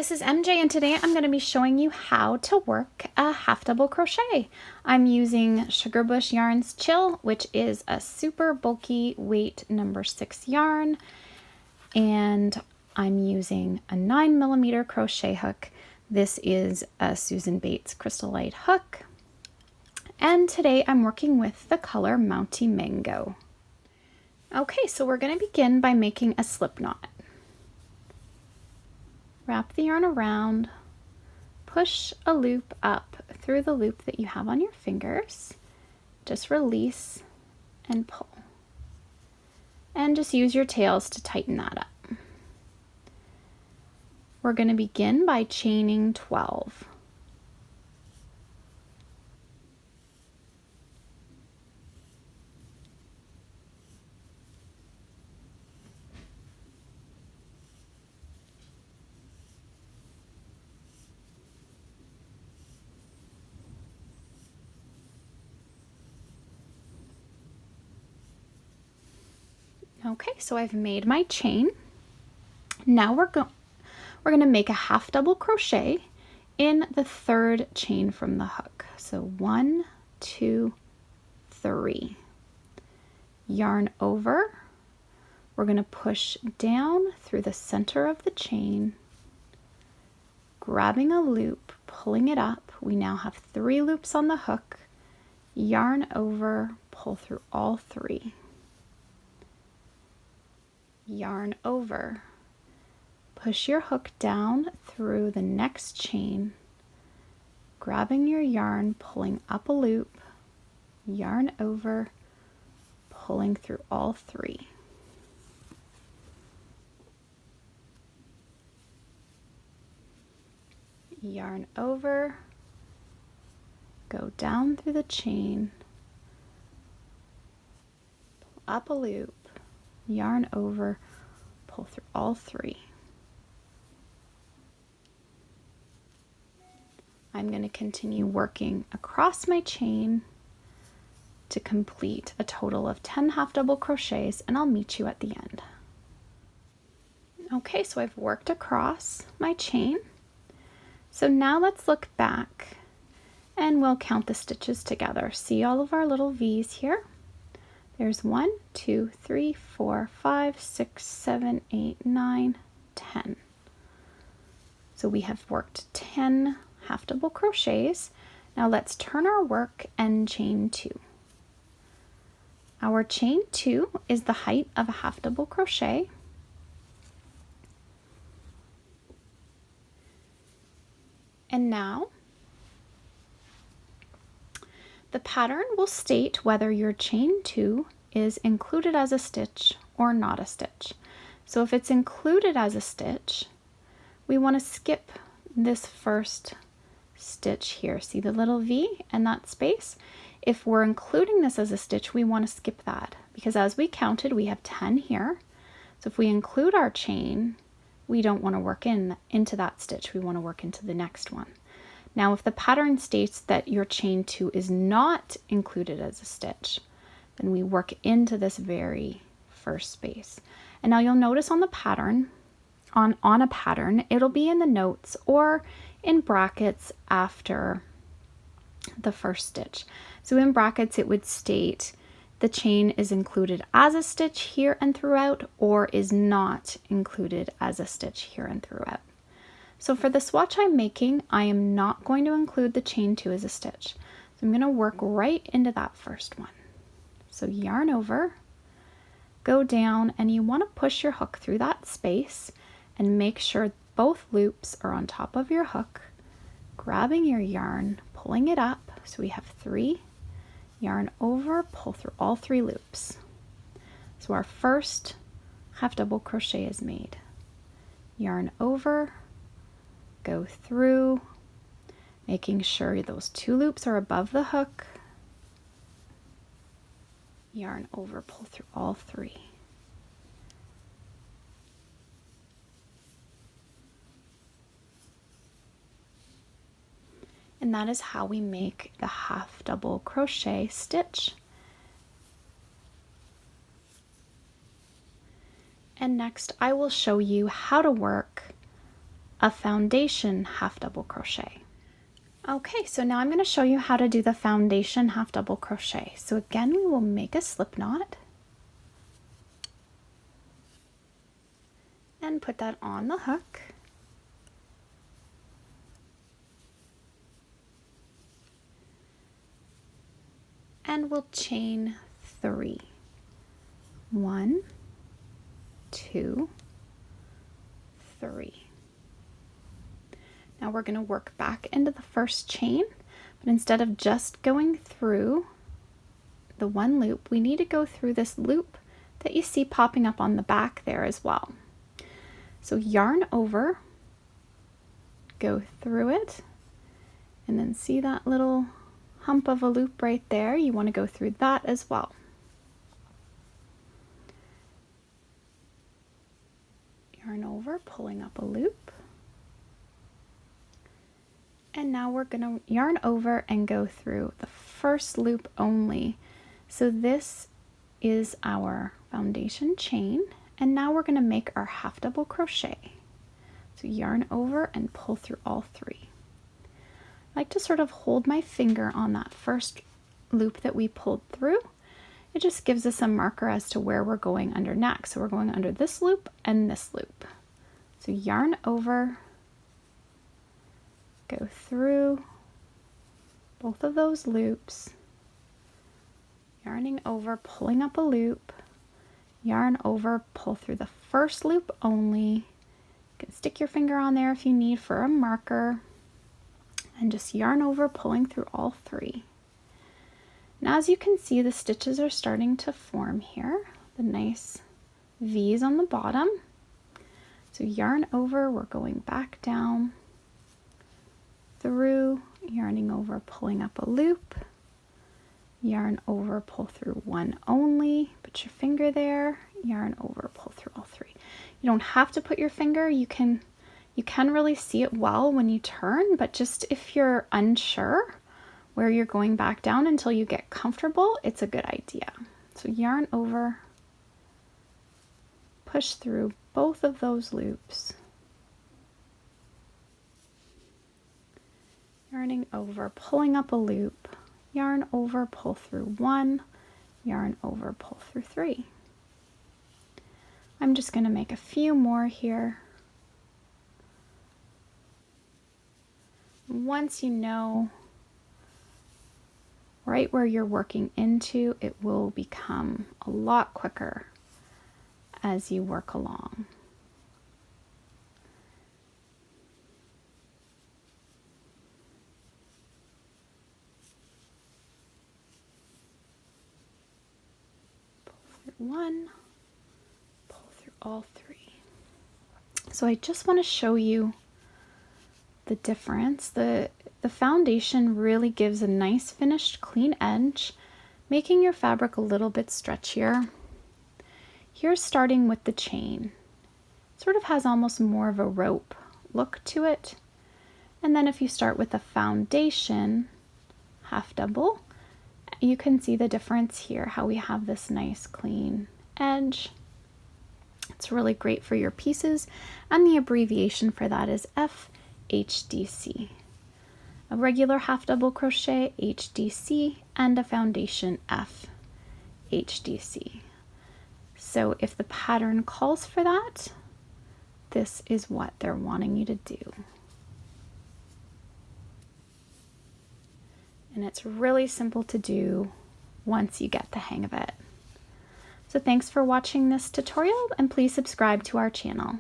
this is MJ and today I'm going to be showing you how to work a half double crochet. I'm using Sugar Bush Yarns Chill, which is a super bulky weight number 6 yarn, and I'm using a 9mm crochet hook. This is a Susan Bates Crystal Light hook, and today I'm working with the color Mounty Mango. Okay, so we're going to begin by making a slip knot. Wrap the yarn around, push a loop up through the loop that you have on your fingers, just release and pull. And just use your tails to tighten that up. We're going to begin by chaining 12. Okay, so I've made my chain. Now we're going to make a half double crochet in the third chain from the hook. So 1, 2, 3. Yarn over. We're going to push down through the center of the chain, grabbing a loop, pulling it up. We now have 3 loops on the hook. Yarn over, pull through all 3. Yarn over, push your hook down through the next chain, grabbing your yarn, pulling up a loop, yarn over, pulling through all 3. Yarn over, go down through the chain, pull up a loop, yarn over, pull through all 3. I'm going to continue working across my chain to complete a total of 10 half double crochets, and I'll meet you at the end. Okay, so I've worked across my chain. So now let's look back and we'll count the stitches together. See all of our little V's here? There's 1, 2, 3, 4, 5, 6, 7, 8, 9, 10. So we have worked 10 half double crochets. Now let's turn our work and chain 2. Our chain 2 is the height of a half double crochet. And now the pattern will state whether your chain 2 is included as a stitch or not a stitch. So if it's included as a stitch, we want to skip this first stitch here. See the little V and that space? If we're including this as a stitch, we want to skip that because as we counted, we have 10 here. So if we include our chain, we don't want to work into that stitch. We want to work into the next one. Now, if the pattern states that your chain 2 is not included as a stitch, then we work into this very first space. And now you'll notice on the pattern, on a pattern, it'll be in the notes or in brackets after the first stitch. So in brackets, it would state the chain is included as a stitch here and throughout, or is not included as a stitch here and throughout. So for the swatch I'm making, I am not going to include the chain 2 as a stitch. So I'm going to work right into that first one. So yarn over, go down, and you want to push your hook through that space and make sure both loops are on top of your hook, grabbing your yarn, pulling it up. So we have 3, yarn over, pull through all 3 loops. So our first half double crochet is made. Yarn over, go through, making sure those 2 loops are above the hook, yarn over, pull through all 3. And that is how we make the half double crochet stitch. And next I will show you how to work a foundation half double crochet. Okay, so now I'm going to show you how to do the foundation half double crochet. So again, we will make a slip knot and put that on the hook. And we'll chain 3. 1, 2, 3. Now we're going to work back into the first chain, but instead of just going through the one loop, we need to go through this loop that you see popping up on the back there as well. So yarn over, go through it, and then see that little hump of a loop right there? You want to go through that as well. Yarn over, pulling up a loop. And now we're going to yarn over and go through the first loop only. So this is our foundation chain, and now we're going to make our half double crochet. So yarn over and pull through all 3. I like to sort of hold my finger on that first loop that we pulled through. It just gives us a marker as to where we're going under next. So we're going under this loop and this loop. So yarn over, go through both of those loops, yarning over, pulling up a loop, yarn over, pull through the first loop only. You can stick your finger on there if you need for a marker, and just yarn over, pulling through all 3. Now as you can see, the stitches are starting to form here, the nice V's on the bottom. So yarn over, we're going back down, through, yarning over, pulling up a loop, yarn over, pull through one only, put your finger there, yarn over, pull through all 3. You don't have to put your finger, you can really see it well when you turn, but just if you're unsure where you're going back down until you get comfortable, it's a good idea. So yarn over, push through both of those loops, yarning over, pulling up a loop, yarn over, pull through 1, yarn over, pull through 3. I'm just going to make a few more here. Once you know right where you're working into, it will become a lot quicker as you work along. Pull through 1, pull through all 3. So I just want to show you the difference. The foundation really gives a nice finished clean edge, making your fabric a little bit stretchier. Here, starting with the chain, sort of has almost more of a rope look to it. And then if you start with the foundation half double, you can see the difference here, how we have this nice clean edge. It's really great for your pieces, and the abbreviation for that is HDC. A regular half double crochet, HDC, and a foundation F, HDC. So if the pattern calls for that, this is what they're wanting you to do. And it's really simple to do once you get the hang of it. So thanks for watching this tutorial, and please subscribe to our channel.